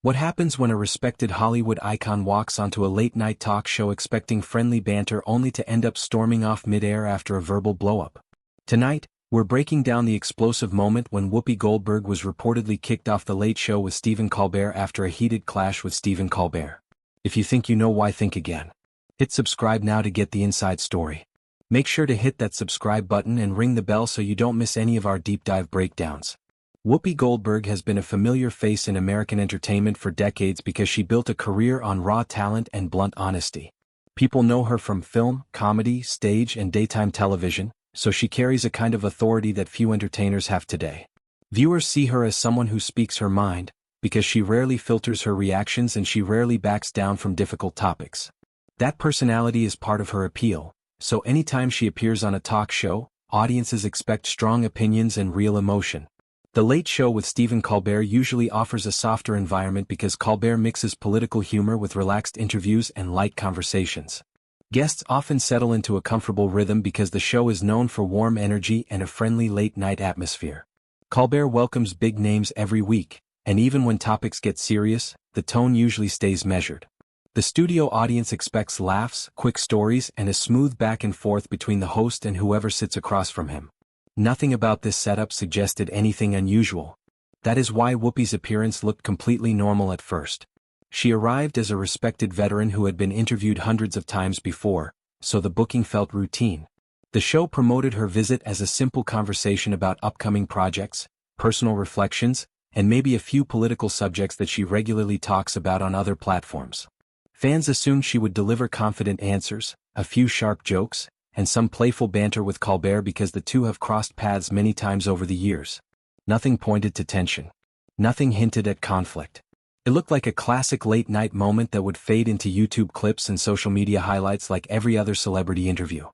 What happens when a respected Hollywood icon walks onto a late-night talk show expecting friendly banter only to end up storming off mid-air after a verbal blow-up? Tonight, we're breaking down the explosive moment when Whoopi Goldberg was reportedly kicked off The Late Show with Stephen Colbert after a heated clash with Stephen Colbert. If you think you know why, think again. Hit subscribe now to get the inside story. Make sure to hit that subscribe button and ring the bell so you don't miss any of our deep dive breakdowns. Whoopi Goldberg has been a familiar face in American entertainment for decades because she built a career on raw talent and blunt honesty. People know her from film, comedy, stage, and daytime television, so she carries a kind of authority that few entertainers have today. Viewers see her as someone who speaks her mind, because she rarely filters her reactions and she rarely backs down from difficult topics. That personality is part of her appeal, so anytime she appears on a talk show, audiences expect strong opinions and real emotion. The Late Show with Stephen Colbert usually offers a softer environment because Colbert mixes political humor with relaxed interviews and light conversations. Guests often settle into a comfortable rhythm because the show is known for warm energy and a friendly late-night atmosphere. Colbert welcomes big names every week, and even when topics get serious, the tone usually stays measured. The studio audience expects laughs, quick stories, and a smooth back and forth between the host and whoever sits across from him. Nothing about this setup suggested anything unusual. That is why Whoopi's appearance looked completely normal at first. She arrived as a respected veteran who had been interviewed hundreds of times before, so the booking felt routine. The show promoted her visit as a simple conversation about upcoming projects, personal reflections, and maybe a few political subjects that she regularly talks about on other platforms. Fans assumed she would deliver confident answers, a few sharp jokes, and some playful banter with Colbert because the two have crossed paths many times over the years. Nothing pointed to tension. Nothing hinted at conflict. It looked like a classic late-night moment that would fade into YouTube clips and social media highlights like every other celebrity interview.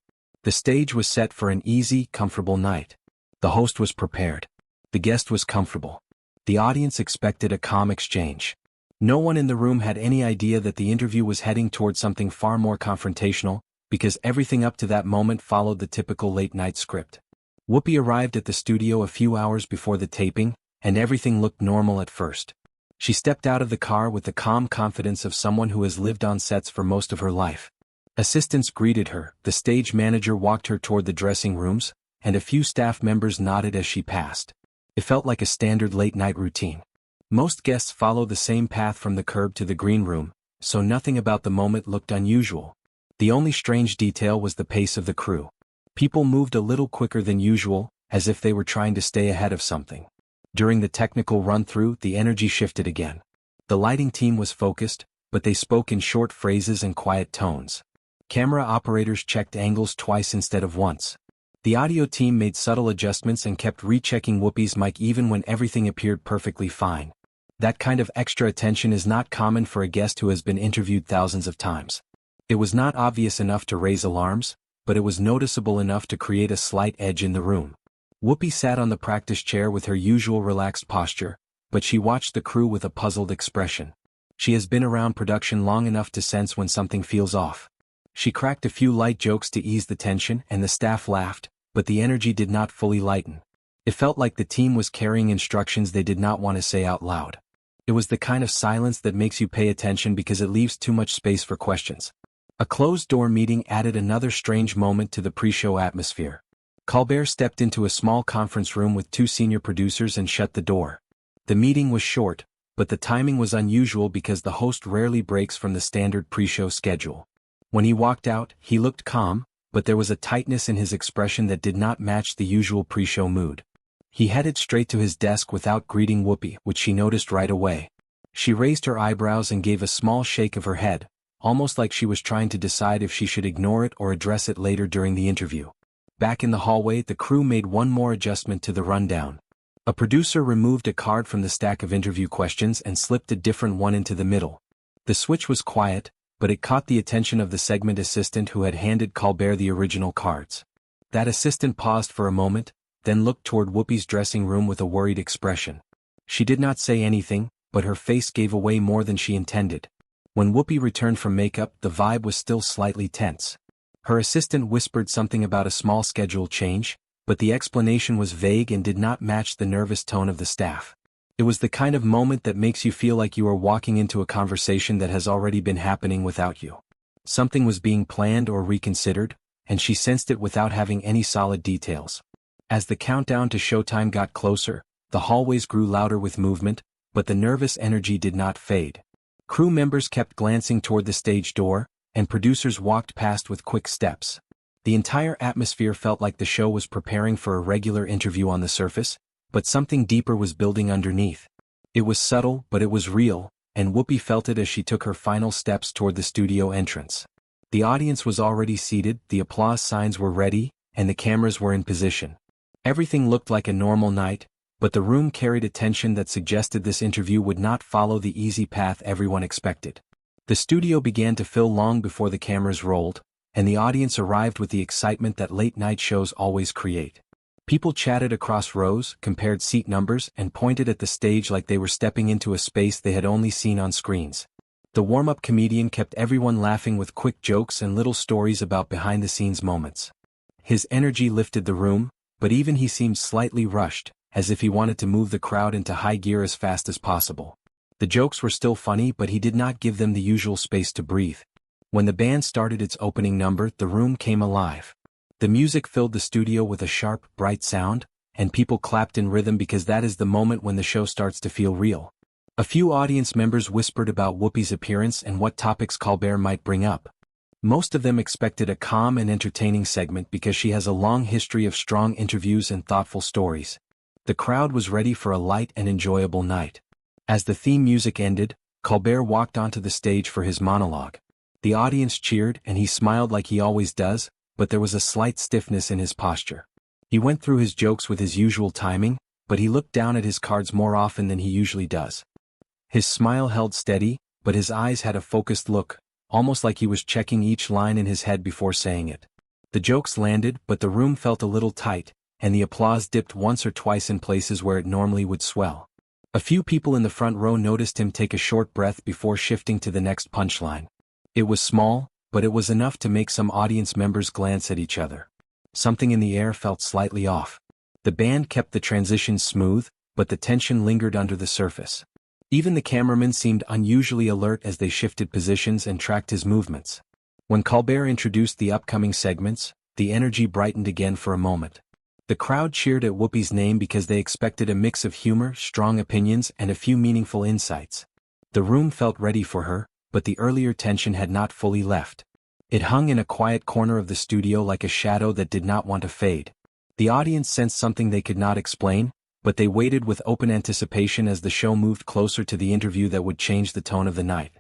The stage was set for an easy, comfortable night. The host was prepared. The guest was comfortable. The audience expected a calm exchange. No one in the room had any idea that the interview was heading toward something far more confrontational, because everything up to that moment followed the typical late-night script. Whoopi arrived at the studio a few hours before the taping, and everything looked normal at first. She stepped out of the car with the calm confidence of someone who has lived on sets for most of her life. Assistants greeted her, the stage manager walked her toward the dressing rooms, and a few staff members nodded as she passed. It felt like a standard late-night routine. Most guests follow the same path from the curb to the green room, so nothing about the moment looked unusual. The only strange detail was the pace of the crew. People moved a little quicker than usual, as if they were trying to stay ahead of something. During the technical run-through, the energy shifted again. The lighting team was focused, but they spoke in short phrases and quiet tones. Camera operators checked angles twice instead of once. The audio team made subtle adjustments and kept rechecking Whoopi's mic even when everything appeared perfectly fine. That kind of extra attention is not common for a guest who has been interviewed thousands of times. It was not obvious enough to raise alarms, but it was noticeable enough to create a slight edge in the room. Whoopi sat on the practice chair with her usual relaxed posture, but she watched the crew with a puzzled expression. She has been around production long enough to sense when something feels off. She cracked a few light jokes to ease the tension and the staff laughed, but the energy did not fully lighten. It felt like the team was carrying instructions they did not want to say out loud. It was the kind of silence that makes you pay attention because it leaves too much space for questions. A closed-door meeting added another strange moment to the pre-show atmosphere. Colbert stepped into a small conference room with two senior producers and shut the door. The meeting was short, but the timing was unusual because the host rarely breaks from the standard pre-show schedule. When he walked out, he looked calm, but there was a tightness in his expression that did not match the usual pre-show mood. He headed straight to his desk without greeting Whoopi, which she noticed right away. She raised her eyebrows and gave a small shake of her head, almost like she was trying to decide if she should ignore it or address it later during the interview. Back in the hallway, the crew made one more adjustment to the rundown. A producer removed a card from the stack of interview questions and slipped a different one into the middle. The switch was quiet, but it caught the attention of the segment assistant who had handed Colbert the original cards. That assistant paused for a moment, then looked toward Whoopi's dressing room with a worried expression. She did not say anything, but her face gave away more than she intended. When Whoopi returned from makeup, the vibe was still slightly tense. Her assistant whispered something about a small schedule change, but the explanation was vague and did not match the nervous tone of the staff. It was the kind of moment that makes you feel like you are walking into a conversation that has already been happening without you. Something was being planned or reconsidered, and she sensed it without having any solid details. As the countdown to showtime got closer, the hallways grew louder with movement, but the nervous energy did not fade. Crew members kept glancing toward the stage door, and producers walked past with quick steps. The entire atmosphere felt like the show was preparing for a regular interview on the surface, but something deeper was building underneath. It was subtle, but it was real, and Whoopi felt it as she took her final steps toward the studio entrance. The audience was already seated, the applause signs were ready, and the cameras were in position. Everything looked like a normal night, but the room carried a tension that suggested this interview would not follow the easy path everyone expected. The studio began to fill long before the cameras rolled, and the audience arrived with the excitement that late-night shows always create. People chatted across rows, compared seat numbers, and pointed at the stage like they were stepping into a space they had only seen on screens. The warm-up comedian kept everyone laughing with quick jokes and little stories about behind-the-scenes moments. His energy lifted the room, but even he seemed slightly rushed, as if he wanted to move the crowd into high gear as fast as possible. The jokes were still funny, but he did not give them the usual space to breathe. When the band started its opening number, the room came alive. The music filled the studio with a sharp, bright sound, and people clapped in rhythm because that is the moment when the show starts to feel real. A few audience members whispered about Whoopi's appearance and what topics Colbert might bring up. Most of them expected a calm and entertaining segment because she has a long history of strong interviews and thoughtful stories. The crowd was ready for a light and enjoyable night. As the theme music ended, Colbert walked onto the stage for his monologue. The audience cheered and he smiled like he always does, but there was a slight stiffness in his posture. He went through his jokes with his usual timing, but he looked down at his cards more often than he usually does. His smile held steady, but his eyes had a focused look, almost like he was checking each line in his head before saying it. The jokes landed, but the room felt a little tight, and the applause dipped once or twice in places where it normally would swell. A few people in the front row noticed him take a short breath before shifting to the next punchline. It was small, but it was enough to make some audience members glance at each other. Something in the air felt slightly off. The band kept the transition smooth, but the tension lingered under the surface. Even the cameramen seemed unusually alert as they shifted positions and tracked his movements. When Colbert introduced the upcoming segments, the energy brightened again for a moment. The crowd cheered at Whoopi's name because they expected a mix of humor, strong opinions, and a few meaningful insights. The room felt ready for her, but the earlier tension had not fully left. It hung in a quiet corner of the studio like a shadow that did not want to fade. The audience sensed something they could not explain, but they waited with open anticipation as the show moved closer to the interview that would change the tone of the night.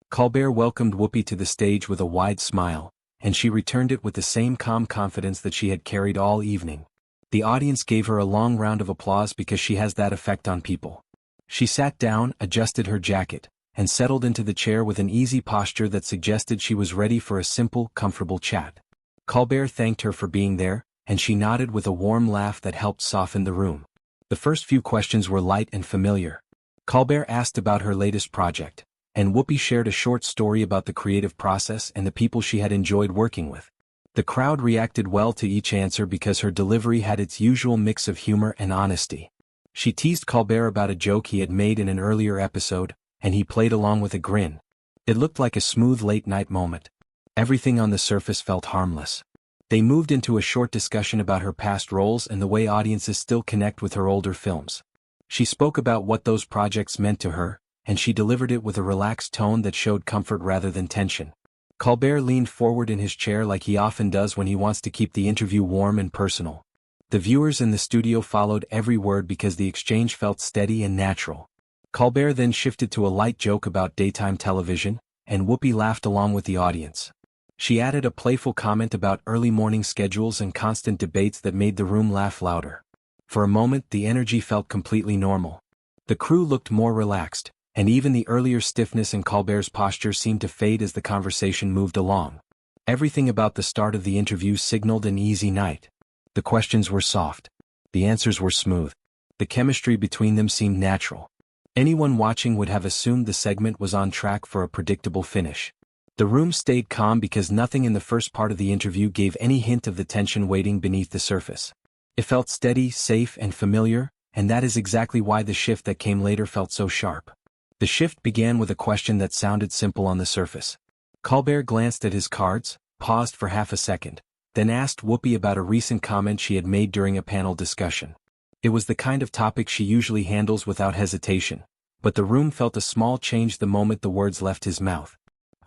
Colbert welcomed Whoopi to the stage with a wide smile, and she returned it with the same calm confidence that she had carried all evening. The audience gave her a long round of applause because she has that effect on people. She sat down, adjusted her jacket, and settled into the chair with an easy posture that suggested she was ready for a simple, comfortable chat. Colbert thanked her for being there, and she nodded with a warm laugh that helped soften the room. The first few questions were light and familiar. Colbert asked about her latest project, and Whoopi shared a short story about the creative process and the people she had enjoyed working with. The crowd reacted well to each answer because her delivery had its usual mix of humor and honesty. She teased Colbert about a joke he had made in an earlier episode, and he played along with a grin. It looked like a smooth late-night moment. Everything on the surface felt harmless. They moved into a short discussion about her past roles and the way audiences still connect with her older films. She spoke about what those projects meant to her, and she delivered it with a relaxed tone that showed comfort rather than tension. Colbert leaned forward in his chair like he often does when he wants to keep the interview warm and personal. The viewers in the studio followed every word because the exchange felt steady and natural. Colbert then shifted to a light joke about daytime television, and Whoopi laughed along with the audience. She added a playful comment about early morning schedules and constant debates that made the room laugh louder. For a moment, the energy felt completely normal. The crew looked more relaxed, and even the earlier stiffness in Colbert's posture seemed to fade as the conversation moved along. Everything about the start of the interview signaled an easy night. The questions were soft. The answers were smooth. The chemistry between them seemed natural. Anyone watching would have assumed the segment was on track for a predictable finish. The room stayed calm because nothing in the first part of the interview gave any hint of the tension waiting beneath the surface. It felt steady, safe, and familiar, and that is exactly why the shift that came later felt so sharp. The shift began with a question that sounded simple on the surface. Colbert glanced at his cards, paused for half a second, then asked Whoopi about a recent comment she had made during a panel discussion. It was the kind of topic she usually handles without hesitation, but the room felt a small change the moment the words left his mouth.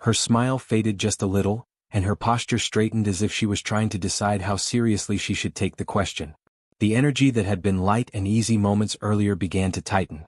Her smile faded just a little, and her posture straightened as if she was trying to decide how seriously she should take the question. The energy that had been light and easy moments earlier began to tighten.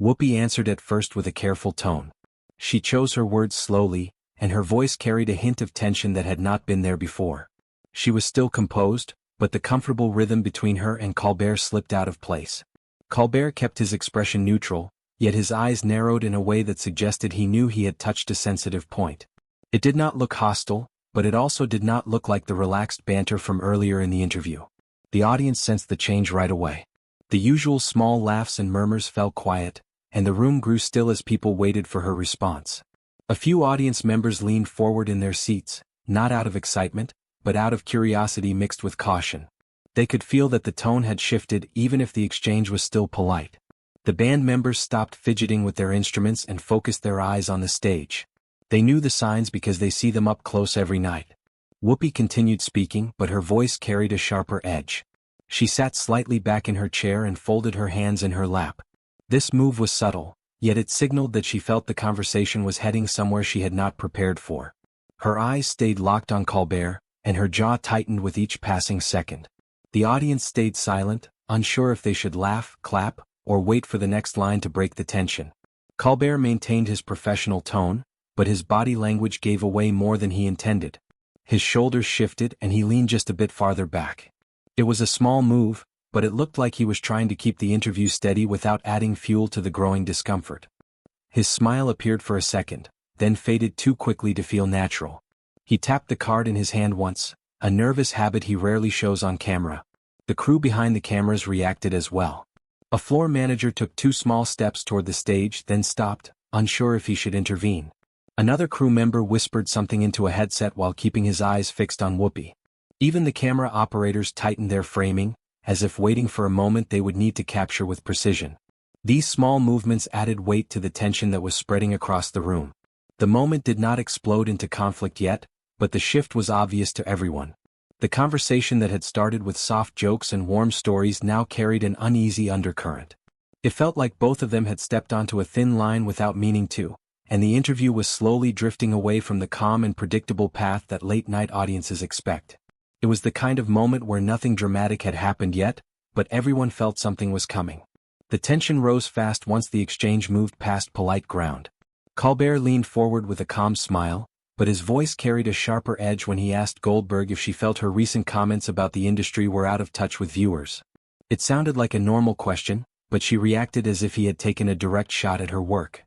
Whoopi answered at first with a careful tone. She chose her words slowly, and her voice carried a hint of tension that had not been there before. She was still composed, but the comfortable rhythm between her and Colbert slipped out of place. Colbert kept his expression neutral, yet his eyes narrowed in a way that suggested he knew he had touched a sensitive point. It did not look hostile, but it also did not look like the relaxed banter from earlier in the interview. The audience sensed the change right away. The usual small laughs and murmurs fell quiet, and the room grew still as people waited for her response. A few audience members leaned forward in their seats, not out of excitement, but out of curiosity mixed with caution. They could feel that the tone had shifted even if the exchange was still polite. The band members stopped fidgeting with their instruments and focused their eyes on the stage. They knew the signs because they see them up close every night. Whoopi continued speaking, but her voice carried a sharper edge. She sat slightly back in her chair and folded her hands in her lap. This move was subtle, yet it signaled that she felt the conversation was heading somewhere she had not prepared for. Her eyes stayed locked on Colbert, and her jaw tightened with each passing second. The audience stayed silent, unsure if they should laugh, clap, or wait for the next line to break the tension. Colbert maintained his professional tone, but his body language gave away more than he intended. His shoulders shifted and he leaned just a bit farther back. It was a small move, but it looked like he was trying to keep the interview steady without adding fuel to the growing discomfort. His smile appeared for a second, then faded too quickly to feel natural. He tapped the card in his hand once, a nervous habit he rarely shows on camera. The crew behind the cameras reacted as well. A floor manager took 2 small steps toward the stage, then stopped, unsure if he should intervene. Another crew member whispered something into a headset while keeping his eyes fixed on Whoopi. Even the camera operators tightened their framing, as if waiting for a moment they would need to capture with precision. These small movements added weight to the tension that was spreading across the room. The moment did not explode into conflict yet, but the shift was obvious to everyone. The conversation that had started with soft jokes and warm stories now carried an uneasy undercurrent. It felt like both of them had stepped onto a thin line without meaning to, and the interview was slowly drifting away from the calm and predictable path that late-night audiences expect. It was the kind of moment where nothing dramatic had happened yet, but everyone felt something was coming. The tension rose fast once the exchange moved past polite ground. Colbert leaned forward with a calm smile, but his voice carried a sharper edge when he asked Goldberg if she felt her recent comments about the industry were out of touch with viewers. It sounded like a normal question, but she reacted as if he had taken a direct shot at her work.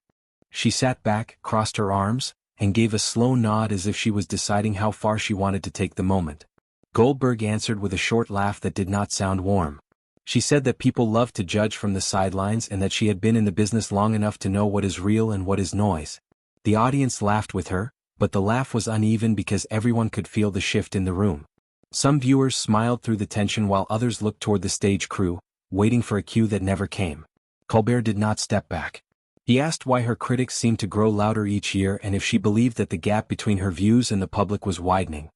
She sat back, crossed her arms, and gave a slow nod as if she was deciding how far she wanted to take the moment. Goldberg answered with a short laugh that did not sound warm. She said that people love to judge from the sidelines and that she had been in the business long enough to know what is real and what is noise. The audience laughed with her, but the laugh was uneven because everyone could feel the shift in the room. Some viewers smiled through the tension while others looked toward the stage crew, waiting for a cue that never came. Colbert did not step back. He asked why her critics seemed to grow louder each year and if she believed that the gap between her views and the public was widening.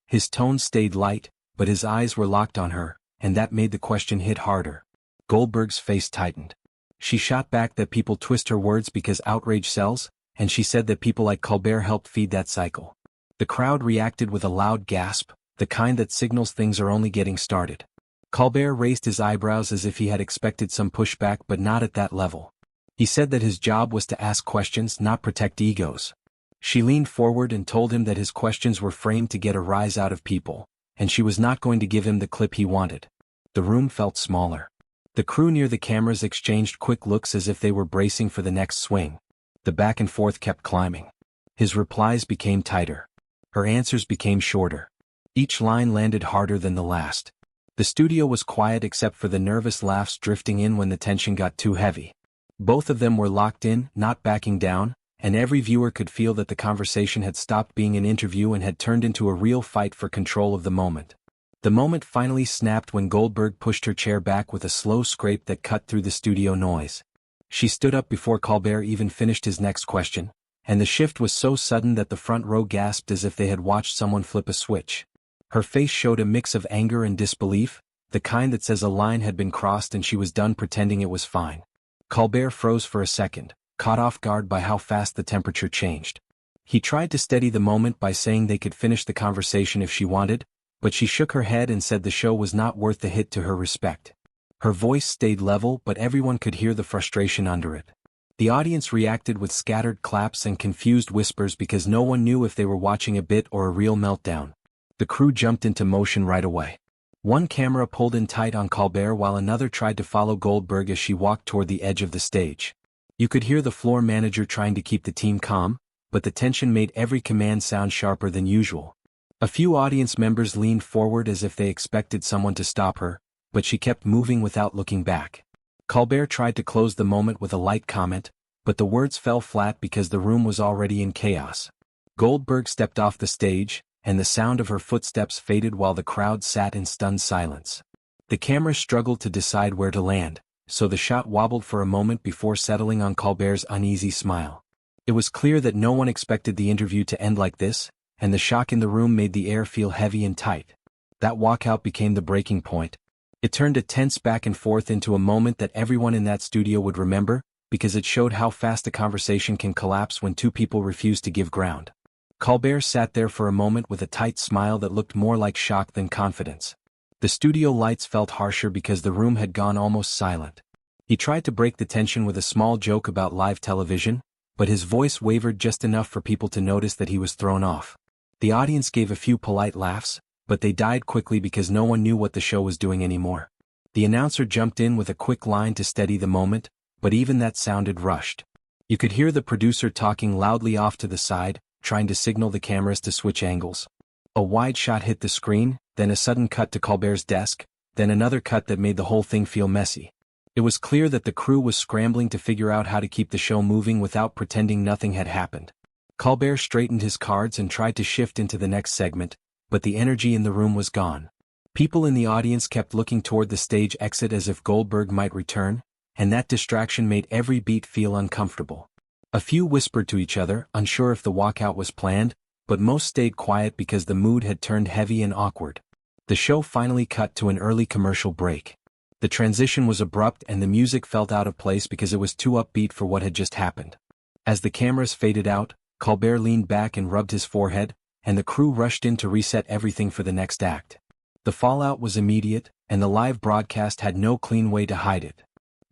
His tone stayed light, but his eyes were locked on her, and that made the question hit harder. Goldberg's face tightened. She shot back that people twist her words because outrage sells, and she said that people like Colbert helped feed that cycle. The crowd reacted with a loud gasp, the kind that signals things are only getting started. Colbert raised his eyebrows as if he had expected some pushback, but not at that level. He said that his job was to ask questions, not protect egos. She leaned forward and told him that his questions were framed to get a rise out of people, and she was not going to give him the clip he wanted. The room felt smaller. The crew near the cameras exchanged quick looks as if they were bracing for the next swing. The back and forth kept climbing. His replies became tighter. Her answers became shorter. Each line landed harder than the last. The studio was quiet except for the nervous laughs drifting in when the tension got too heavy. Both of them were locked in, not backing down, and every viewer could feel that the conversation had stopped being an interview and had turned into a real fight for control of the moment. The moment finally snapped when Goldberg pushed her chair back with a slow scrape that cut through the studio noise. She stood up before Colbert even finished his next question, and the shift was so sudden that the front row gasped as if they had watched someone flip a switch. Her face showed a mix of anger and disbelief, the kind that says a line had been crossed and she was done pretending it was fine. Colbert froze for a second, caught off guard by how fast the temperature changed. He tried to steady the moment by saying they could finish the conversation if she wanted, but she shook her head and said the show was not worth the hit to her respect. Her voice stayed level, but everyone could hear the frustration under it. The audience reacted with scattered claps and confused whispers because no one knew if they were watching a bit or a real meltdown. The crew jumped into motion right away. One camera pulled in tight on Colbert while another tried to follow Goldberg as she walked toward the edge of the stage. You could hear the floor manager trying to keep the team calm, but the tension made every command sound sharper than usual. A few audience members leaned forward as if they expected someone to stop her, but she kept moving without looking back. Colbert tried to close the moment with a light comment, but the words fell flat because the room was already in chaos. Goldberg stepped off the stage, and the sound of her footsteps faded while the crowd sat in stunned silence. The camera struggled to decide where to land, so the shot wobbled for a moment before settling on Colbert's uneasy smile. It was clear that no one expected the interview to end like this, and the shock in the room made the air feel heavy and tight. That walkout became the breaking point. It turned a tense back and forth into a moment that everyone in that studio would remember, because it showed how fast a conversation can collapse when two people refuse to give ground. Colbert sat there for a moment with a tight smile that looked more like shock than confidence. The studio lights felt harsher because the room had gone almost silent. He tried to break the tension with a small joke about live television, but his voice wavered just enough for people to notice that he was thrown off. The audience gave a few polite laughs, but they died quickly because no one knew what the show was doing anymore. The announcer jumped in with a quick line to steady the moment, but even that sounded rushed. You could hear the producer talking loudly off to the side, trying to signal the cameras to switch angles. A wide shot hit the screen, then a sudden cut to Colbert's desk, then another cut that made the whole thing feel messy. It was clear that the crew was scrambling to figure out how to keep the show moving without pretending nothing had happened. Colbert straightened his cards and tried to shift into the next segment, but the energy in the room was gone. People in the audience kept looking toward the stage exit as if Goldberg might return, and that distraction made every beat feel uncomfortable. A few whispered to each other, unsure if the walkout was planned, but most stayed quiet because the mood had turned heavy and awkward. The show finally cut to an early commercial break. The transition was abrupt and the music felt out of place because it was too upbeat for what had just happened. As the cameras faded out, Colbert leaned back and rubbed his forehead, and the crew rushed in to reset everything for the next act. The fallout was immediate, and the live broadcast had no clean way to hide it.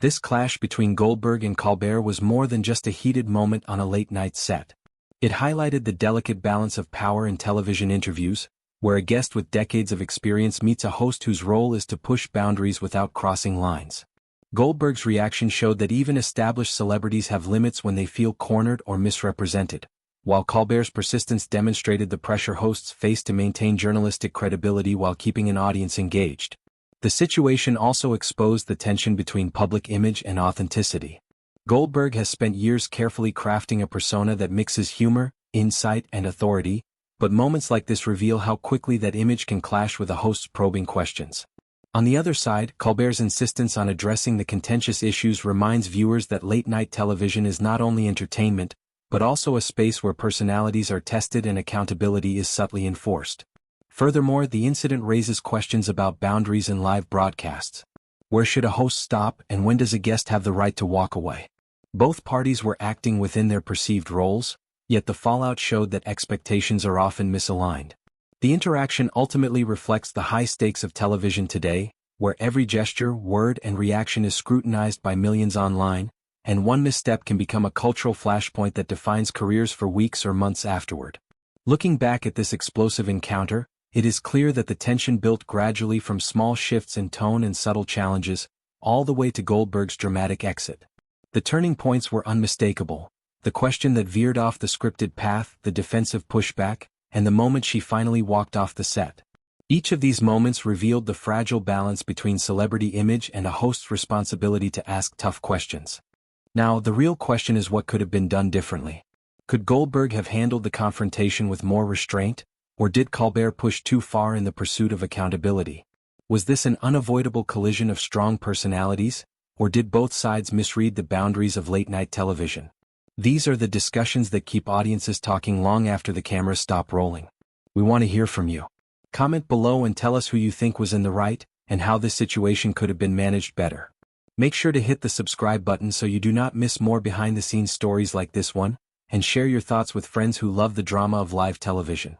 This clash between Goldberg and Colbert was more than just a heated moment on a late-night set. It highlighted the delicate balance of power in television interviews, where a guest with decades of experience meets a host whose role is to push boundaries without crossing lines. Goldberg's reaction showed that even established celebrities have limits when they feel cornered or misrepresented, while Colbert's persistence demonstrated the pressure hosts face to maintain journalistic credibility while keeping an audience engaged. The situation also exposed the tension between public image and authenticity. Goldberg has spent years carefully crafting a persona that mixes humor, insight, and authority, but moments like this reveal how quickly that image can clash with a host's probing questions. On the other side, Colbert's insistence on addressing the contentious issues reminds viewers that late-night television is not only entertainment, but also a space where personalities are tested and accountability is subtly enforced. Furthermore, the incident raises questions about boundaries in live broadcasts. Where should a host stop, and when does a guest have the right to walk away? Both parties were acting within their perceived roles, yet the fallout showed that expectations are often misaligned. The interaction ultimately reflects the high stakes of television today, where every gesture, word, and reaction is scrutinized by millions online, and one misstep can become a cultural flashpoint that defines careers for weeks or months afterward. Looking back at this explosive encounter, it is clear that the tension built gradually from small shifts in tone and subtle challenges, all the way to Goldberg's dramatic exit. The turning points were unmistakable: the question that veered off the scripted path, the defensive pushback, and the moment she finally walked off the set. Each of these moments revealed the fragile balance between celebrity image and a host's responsibility to ask tough questions. Now, the real question is what could have been done differently. Could Goldberg have handled the confrontation with more restraint, Or did Colbert push too far in the pursuit of accountability? Was this an unavoidable collision of strong personalities, or did both sides misread the boundaries of late-night television? These are the discussions that keep audiences talking long after the cameras stop rolling. We want to hear from you. Comment below and tell us who you think was in the right, and how this situation could have been managed better. Make sure to hit the subscribe button so you do not miss more behind-the-scenes stories like this one, and share your thoughts with friends who love the drama of live television.